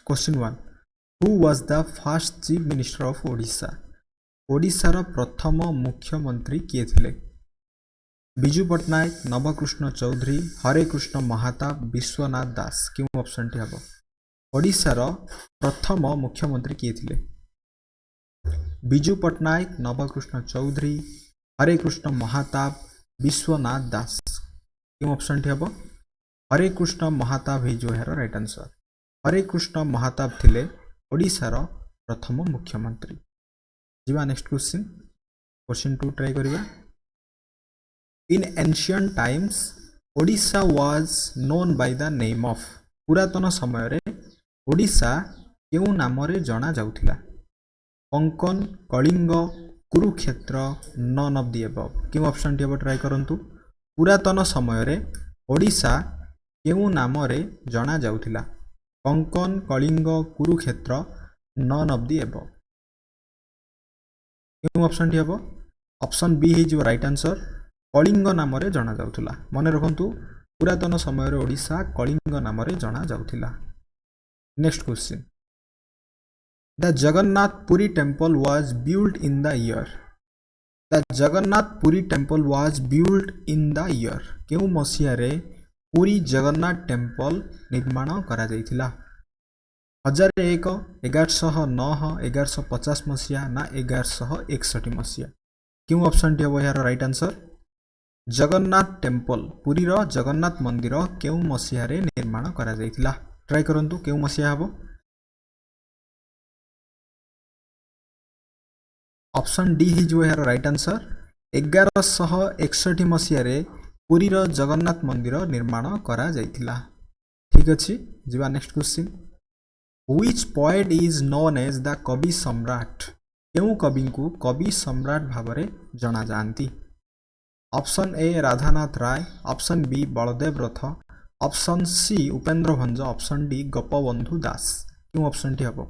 Question 1 who was the first chief minister of Odisha ओडिशार प्रथम मुख्यमंत्री किए थिले विजु पट्टनायक नवकृष्ण चौधरी हरेकृष्ण महाताब विश्वनाथ दास क्यों ऑप्शन टी हम ओडिशार प्रथम मुख्यमंत्री किए थिले विजु पट्टनायक नवकृष्ण चौधरी हरेकृष्ण महाताब विश्वनाथ दास क्यों ऑप्शन टी हम हरेकृष्ण महाताब ही जो है राइट आंसर हरेकृष्ण महाताब थिले ओडिशार प्रथम मुख्यमंत्री जीवा नेक्स्ट क्वेश्चन क्वेश्चन 2 ट्राई करिवा in ancient times Odisha was known by the name of पुरातन समय रे ओडिशा केउ नाम रे जणा जाउथिला Konkan Kalinga Kurukshetra none of the above क्यों ऑप्शन टी ट्राई करंतु पुरातन समय रे ओडिशा केउ नाम रे जणा जाउथिला Konkan Kalinga Kurukshetra none of the above क्यों ऑप्शन टी हम ऑप्शन बी ही जो राइट आंसर कलिंग नाम रे जणा जाउथिला मने रखंतु पुरातन समय रे ओडिशा कलिंग नाम रे जणा जाउथिला next question the Jagannath Puri temple was build in the year the Jagannath Puri temple was build in the year केउ मसिया रे पुरी जगन्नाथ टेम्पल निर्माण करा जाइथिला 1001 1109 1150 मसिया ना 1161 मसिया क्यों ऑप्शन टी हम यार right answer Jagannath temple Puri रो जगन्नाथ मंदिर केउ मसिया रे निर्माण करा जाइथिला ट्राई करंतु केउ मसिया हबो ऑप्शन डी ही जो यार राइट आंसर 1161 मसिया रे पुरी रो जगन्नाथ मंदिर निर्माण करा जाइथिला ठीक अछि जीवा next question which poet is known as the Kavi Samrat केउ कवि को कवि सम्राट भाबरे जणा जानती option A Radhanath Ray option B Baladev Rath option C Upendra Bhanja option D Gopabandhu Das क्यों ऑप्शन टी हम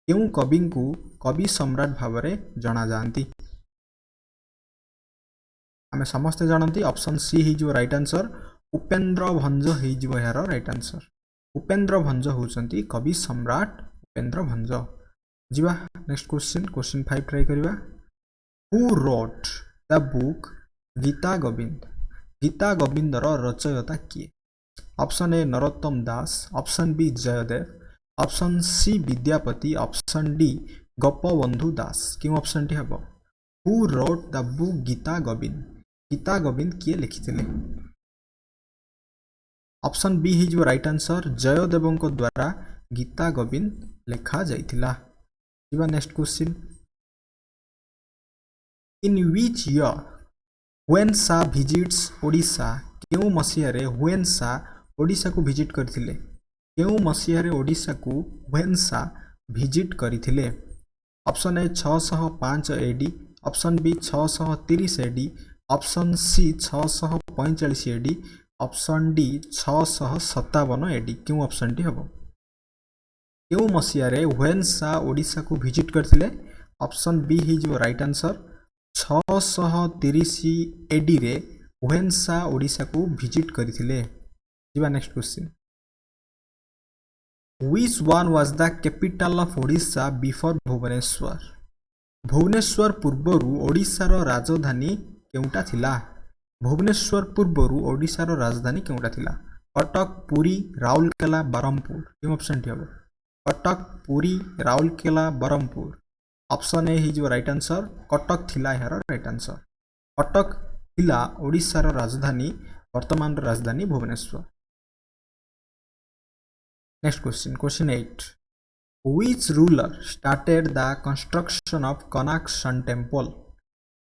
केउ कवि को कवि सम्राट भाबरे जणा जानती आमे समस्ते जानती ऑप्शन सी ही जो राइट आंसर उपेंद्र भंज ही जो यार राइट आंसर उपेंद्र भंज होचंती कवि सम्राट उपेंद्र भंज जीवा नेक्स्ट क्वेश्चन क्वेश्चन 5 ट्राई करिवा who wrote the book Gita गोविंदर रचयिता किए option A Narottam Das option B Jayadev option C Vidyapati option D Gopabandhu Das क्यों ऑप्शन टी हम who wrote the book Gita Govind किए लिखिथिले ऑप्शन बी ही जो राइट आंसर जयदेव द्वारा गीता गोविंद लिखा जाइथिला जीवा next question in which year when सा विजिट्स ओडिशा केउ मसिया रे व्हेन सा ओडिशा को विजिट करथिले केउ मसिया रे ओडिशा को व्हेन सा विजिट करथिले option A 605 AD option B 630 AD option C 645 AD option D 657 AD क्यों ऑप्शन टी हम क्यों मसिया रे व्हेन सा ओडिशा को विजिट करथिले ऑप्शन बी ही जो राइट आंसर 630 एडी रे व्हेन सा ओडिशा को विजिट करथिले जीवा next question which one was the capital of Odisha before Bhubaneswar Bhubaneswar पूर्वरु ओडिशार राजधानी केउटा थिला भुवनेश्वर पूर्वरु ओडिशार राजधानी केउटा थिला कटक पुरी राउरकेला बरहमपुर क्यों ऑप्शन टी हम कटक पुरी राउरकेला बरहमपुर ऑप्शन ए ही जो राइट आंसर कटक थिला यार राइट आंसर कटक थिला ओडिशार राजधानी वर्तमान राजधानी Bhubaneswar next question question 8 which ruler started the construction of Konark sun temple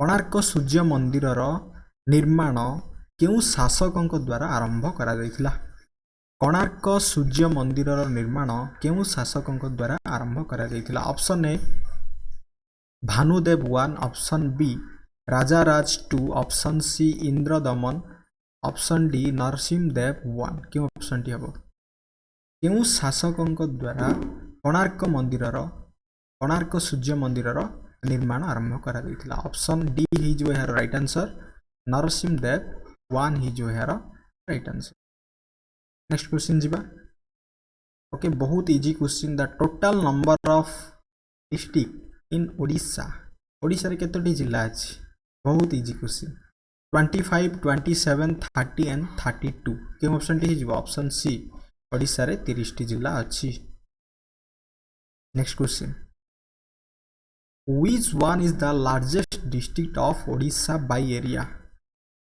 Konark सूर्य मंदिर निर्माण केउ शासक द्वारा आरंभ करा जाइथिला कोणार्क सूर्य मंदिर निर्माण केउ शासक द्वारा आरंभ करा जाइथिला option A Bhanudev 1 option B Rajaraj 2 option C Indradyumna option D Narasimhadeva 1 क्यों ऑप्शन टी हम केउ शासक द्वारा कोणार्क सूर्य मंदिर निर्माण आरंभ करा जाइथिला ऑप्शन डी ही जो है राइट आंसर नरसिंहदेव 1 ही जो है राइट आंसर नेक्स्ट क्वेश्चन जीवा ओके बहुत easy question the total number of district in Odisha Odisha रे केतोटी जिला अछि बहुत इजी क्वेश्चन 25 27 30 एंड 32 के ऑप्शन टी हिजबो ऑप्शन सी ओडिशा रे 30 टी जिला अछि next question which one is the largest district of Odisha by area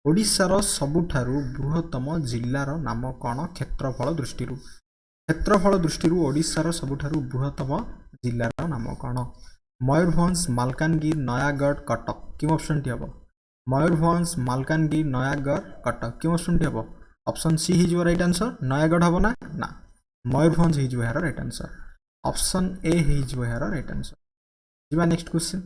Odisha रो सबुठारु बृहत्तम जिल्लार नाम कोन क्षेत्रफल दृष्टि ओडिशा रो सबुठारु बृहत्तम जिल्लार नाम कोन मयूरभंज मालकानगिरी नयागढ़ कटक क्यों ऑप्शन टी हबो मयूरभंज मालकानगिरी नयागढ़ कटक क्यों ऑप्शन टी हबो ऑप्शन सी हिजो राइट आंसर नयागढ़ हबो ना मयूरभंज हिजो यार राइट आंसर ऑप्शन ए हिजो यार राइट आंसर जिबा next question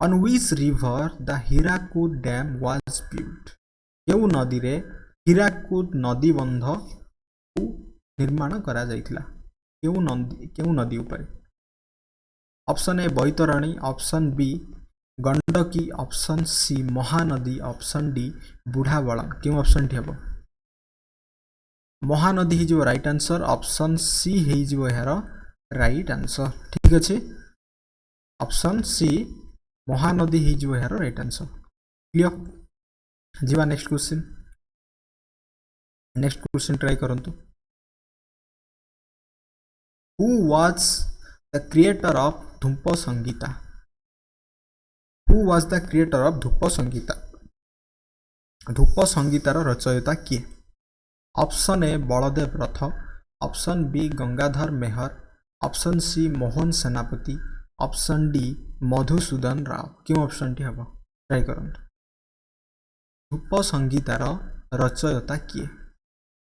On which river the Hirakud dam was built? केउ नदी रे हीराकुद नदी बंध को निर्माण करा जायतिला केउ नदी ऊपर option A Baitarani option B Gandaki option C Mahanadi option D Budhabalang केउ ऑप्शन टी हबो महानदी हिजो राइट आंसर ऑप्शन सी हिजो यार राइट आंसर ठीक अछि ऑप्शन सी महानदी हिजो यार राइट आंसर क्लियर जिबा नेक्स्ट क्वेश्चन ट्राई करंतु who was the creator of Dhupa Sangita who was the creator of Dhupa संगीतार रचयिता किए option A Baladev Rath option B Gangadhar Meher option C Mohan Senapati option D Madhusudan Rao क्यों ऑप्शन टी हबो ट्राई करंतु धूप संगीतार रचयिता किए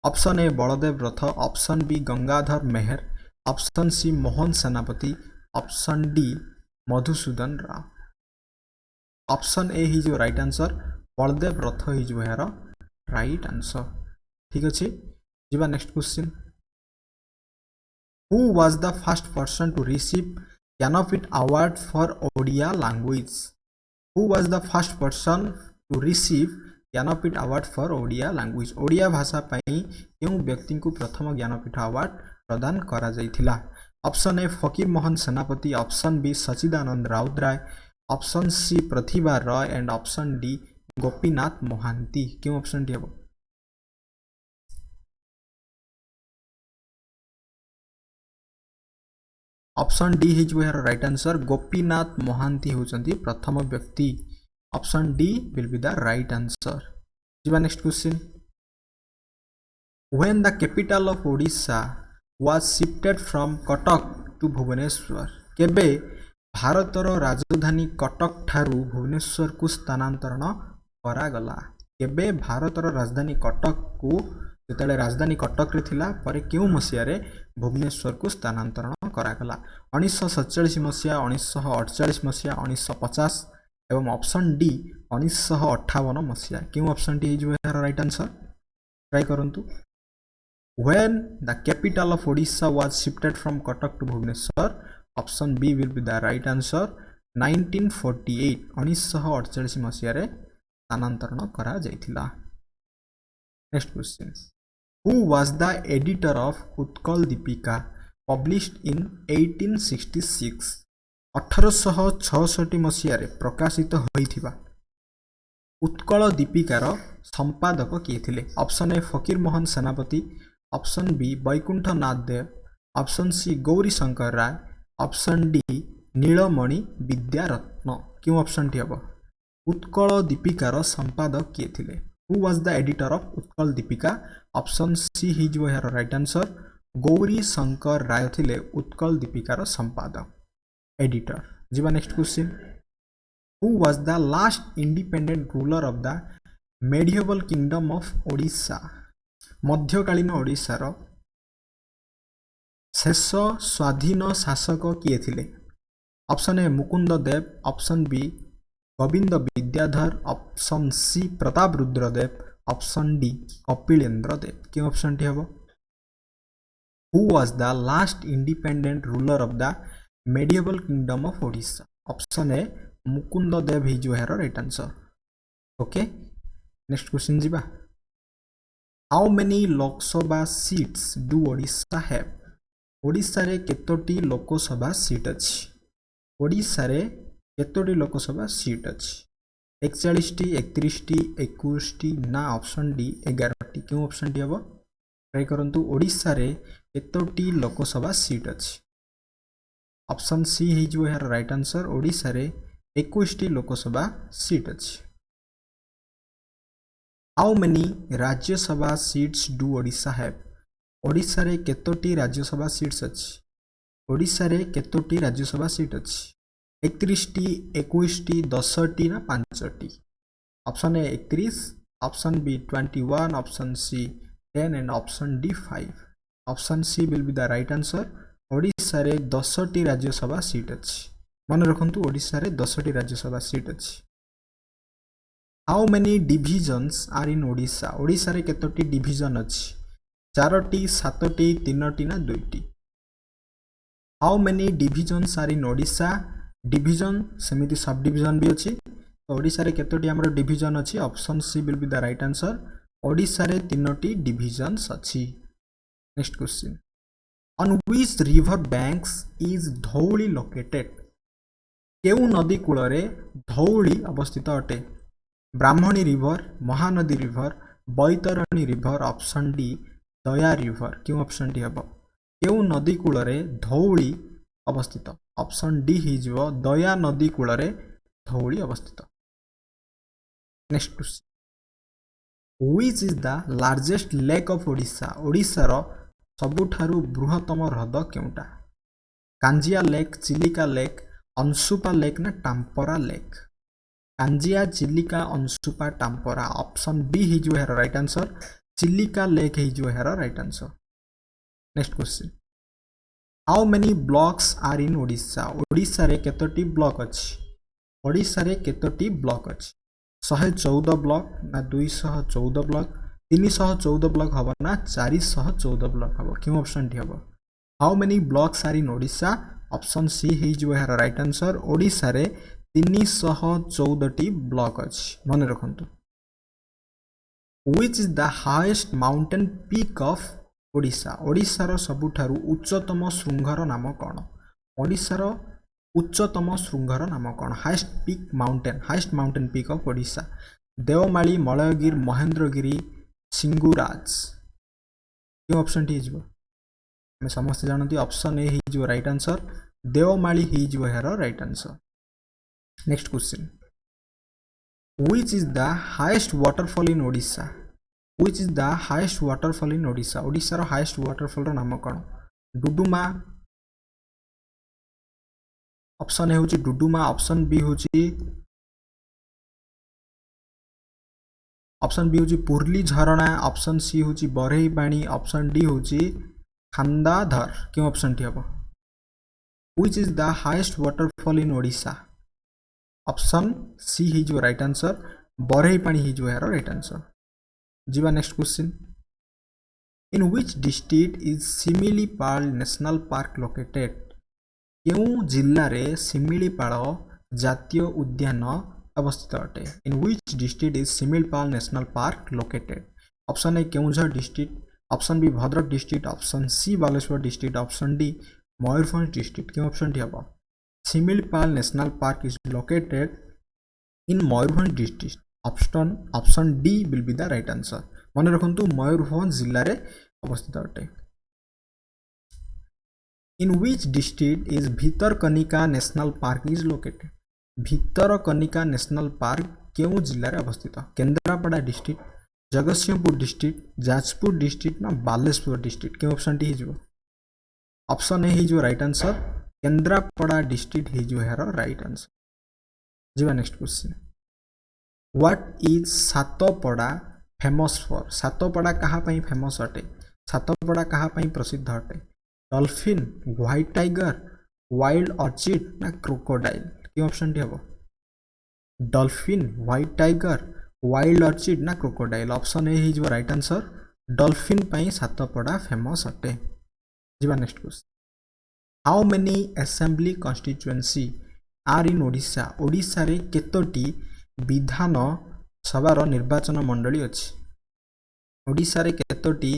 option A Baladev Rath option B Gangadhar Meher option C Mohan Senapati option D Madhusudan Rao option A हिजो राइट आंसर बलदेव रथ हिजो यार राइट आंसर ठीक अछि जिबा next question who was the first person to receive Jnanpith award for Odia language who was the first person to receive Jnanpith award for Odia language Odia भाषा पई केउ व्यक्ति को प्रथम ज्ञानपीठ अवार्ड प्रदान करा जायथिला option A Fakir Mohan Senapati option B Sachidananda Routray option C Pratibha Ray and option D Gopinath Mohanty क्यों option D हबो ऑप्शन डी हिज यार राइट आंसर गोपीनाथ मोहांती होचंती प्रथम व्यक्ति option D will be the right answer जिबा next question when the capital of Odisha was shifted from Cuttack to Bhubaneswar केबे भारतर राजधानी कटक ठारू भुवनेश्वर को स्थानांतरण करा गला केबे भारतर राजधानी कटक को जेतले राजधानी कटक रे थिला परे केउ मसिया रे भुवनेश्वर को स्थानांतरण करा गला 1947 मसिया 1948 मसिया 1950 एवं ऑप्शन डी 1958 मसिया केउ option D is right answer try करंतु When the capital of Odisha was shifted from Cuttack to Bhubaneswar, option B will be the right answer. 1948 1948 मसिया रे स्थानांतरण करा जायथिला next question who was the editor of Utkal Dipika published in 1866 1866 मसिया रे प्रकाशित होइथिबा उत्कल दीपिकार संपादक किए थिले ऑप्शन ए फकीर मोहन सेनापति ऑप्शन बी वैकुंठ नाथ देव ऑप्शन सी गौरी शंकर राय ऑप्शन डी नीलमणि विद्यारत्न क्यों ऑप्शन टी हबो उत्कल दीपिकार संपादक किए थिले who was the editor of Utkal Dipika option C हिज यार राइट आंसर गौरी शंकर राय थिले उत्कल दीपिकार संपादक एडिटर जिबा next question who was the last independent ruler of the medieval kingdom of Odisha मध्यकालीन ओडिशार शेष स्वाधीन शासक किए थिले option A Mukunda Dev option B Govinda Vidyadhar option C Pratap Rudradev option D Kapilendra Dev क्यों ऑप्शन टी हबो who was the last independent ruler of the medieval kingdom of Odisha option A Mukunda Dev हिज यार right answer okay next question जिबा how many Lok Sabha seats do Odisha have Odisha रे केतोटी Lok Sabha seat अछि ओडिशा रे केतोटी लोकसभा सीट अछि 41 टी 31 टी 21 टी ना ऑप्शन डी 11 टी क्यों ऑप्शन डी हबो ट्राई करंतु ओडिशा रे केतोटी लोकसभा सीट अछि ऑप्शन सी हे जो यार राइट आंसर ओडिशा रे 21 टी लोकसभा सीट अछि how many Rajya Sabha seats do Odisha have Odisha रे केतोटी राज्यसभा सीट्स अछि ओडिशा रे केतोटी राज्यसभा सीट अछि 31 टी 21 टी 10 टी ना 5 टी option A 31 option B 21 option C 10 and option D 5 option C will be the right answer Odisha रे 10 टी राज्यसभा सीट अछि मन रखंतु ओडिशा रे 10 टी राज्यसभा सीट अछि how many divisions are in Odisha Odisha रे केतोटी डिविजन अछि 4 टी 7 टी 3 टी ना 2 टी how many divisions are in Odisha division सेमिति सब डिविजन भी अछि तो ओडिशा रे केतोटी हमर डिविजन अछि option C will be the right answer Odisha रे 3टी डिविजन्स अछि next question on which river banks is Dhauli located केउ नदी कूल रे धौली अवस्थित अटे Brahmani river Mahanadi river Baitarani river option D Daya river क्यों ऑप्शन डी हबो केउ नदी कूल रे धौली अवस्थित ऑप्शन डी हिजो दया नदी कूल रे धौली अवस्थित next question which is the largest lake of Odisha Odisha रो सबुठारु बृहत्तम ह्रद केउटा Kanjia lake Chilika lake Anshupa lake ना Tampara lake Kanjia Chilika Anshupa Tampara option B हिजो हेर राइट आंसर चिलिका लेक हिजो हेर right answer next question how many blocks are in Odisha Odisha रे केतोटी ब्लॉक अछि ओडिशा रे केतोटी ब्लॉक अछि 114 ब्लॉक ना 214 ब्लॉक 314 ब्लॉक हबो ना 414 ब्लॉक हबो क्यों ऑप्शन डी हबो how many blocks are in Odisha option C हे जो है राइट आंसर ओडिशा रे 314 टी ब्लॉक अछि मन रखंतु which is the highest mountain peak of Odisha Odisha रो सबुठारु उच्चतम शृंगर नाम कोन ओडिशा रो उच्चतम शृंगर नाम कोन highest mountain peak of Odisha Deomali Malayagiri Mahendragiri Singuraj क्यों ऑप्शन टी हिजबो हम समस्त जानती ऑप्शन ए हिजबो राइट आंसर देवमाली हिजबो हेर right answer next question which is the highest waterfall in Odisha which is the highest waterfall in Odisha Odisha row highest waterfall रो नाम कोन डुडुमा ऑप्शन ए होची डुडुमा ऑप्शन बी होची पुरली झरणा ऑप्शन सी होची बरही पानी ऑप्शन डी होची खांदाधर क्यों ऑप्शन टी हबो which is the highest waterfall in Odisha option C हिजो राइट आंसर बरही पानी हिजो यार राइट आंसर जीवा next question in which district is Similipal national park located केउ जिल्ला रे सिमिलीपाल जातीय उद्यान अवस्थित अटे in which district is Similipal national park located option A Keonjhar district option B Bhadrak district option C Baleshwar district option D Mayurbhanj district क्यों ऑप्शन डी हबो Similipal national park is located in Mayurbhanj district option D will be the right answer मन रखंतु मयूरभंज जिल्ला रे अवस्थित अटे in which district is Bhitarkanika national park is located Bhitarkanika national park केउ जिल्ला रे अवस्थित Kendrapara district Jagatsinghpur district Jajpur district ना बालेश्वर डिस्ट्रिक्ट के ऑप्शन टी हिजो ऑप्शन ए हिजो राइट आंसर केंद्रापड़ा डिस्ट्रिक्ट हिजो हेर राइट आंसर जीवा next question what is सातपड़ा famous for Satpada कहा पई फेमस अटे सातपड़ा कहा पई प्रसिद्ध अटे dolphin white tiger wild orchid ना क्रोकोडाइल के ऑप्शन टी हबो dolphin white tiger wild orchid ना crocodile option A is right answer dolphin पई सातपड़ा फेमस अटे जीवा next question how many assembly constituency are in Odisha Odisha रे केतोटी विधान सभार निर्वाचन मंडली अछि ओडिशा रे केतोटी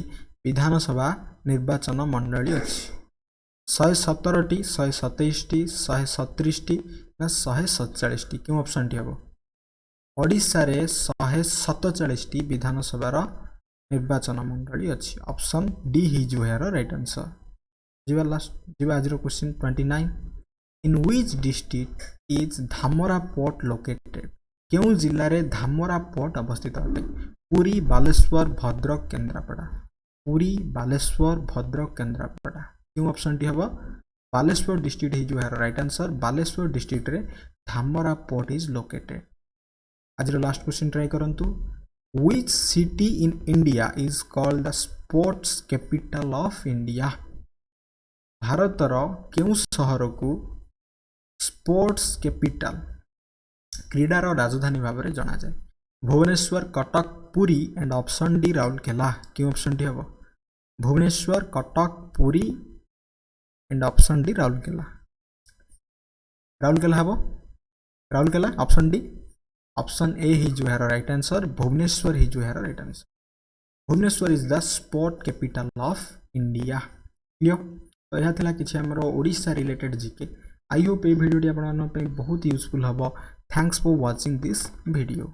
विधानसभा निर्वाचन मंडली अछि 117टी 127टी 137टी ना 147टी क्यों ऑप्शन टी हबो ओडिशा रे 147टी विधानसभा निर्वाचन मंडली अछि ऑप्शन डी ही जो है राइट आंसर जीवा लास्ट जीवा आज question 29 in which district is Dhamra port located केउ जिल्ला रे धामरा पोर्ट अवस्थित अटे पुरी बालेश्वर भद्रक केन्द्रापड़ा पुरी बालेश्वर भद्रक केन्द्रापड़ा क्यों ऑप्शन टी हबो बालेश्वर डिस्ट्रिक्ट ही जो है राइट आंसर बालेश्वर डिस्ट्रिक्ट रे धामरा पोर्ट इज लोकेटेड आज लास्ट क्वेश्चन ट्राई करंतु which city in India is called the sports capital of India भारतर केउ सहर को स्पोर्ट्स कैपिटल क्रीडार राजधानी भाव में जना जाए Bhubaneswar Cuttack Puri and option D Rourkela क्यों ऑप्शन डी हम Bhubaneswar Cuttack Puri and option D Rourkela Rourkela हम Rourkela option D option A ही जो है राइट आंसर भुवनेश्वर ही जो है right answer Bhubaneswar is the sport capital of India clear तो यह थिला किछि हमरो Odisha related GK I hope ये वीडियो आपण बहुत यूजफुल हबो thanks for watching this video.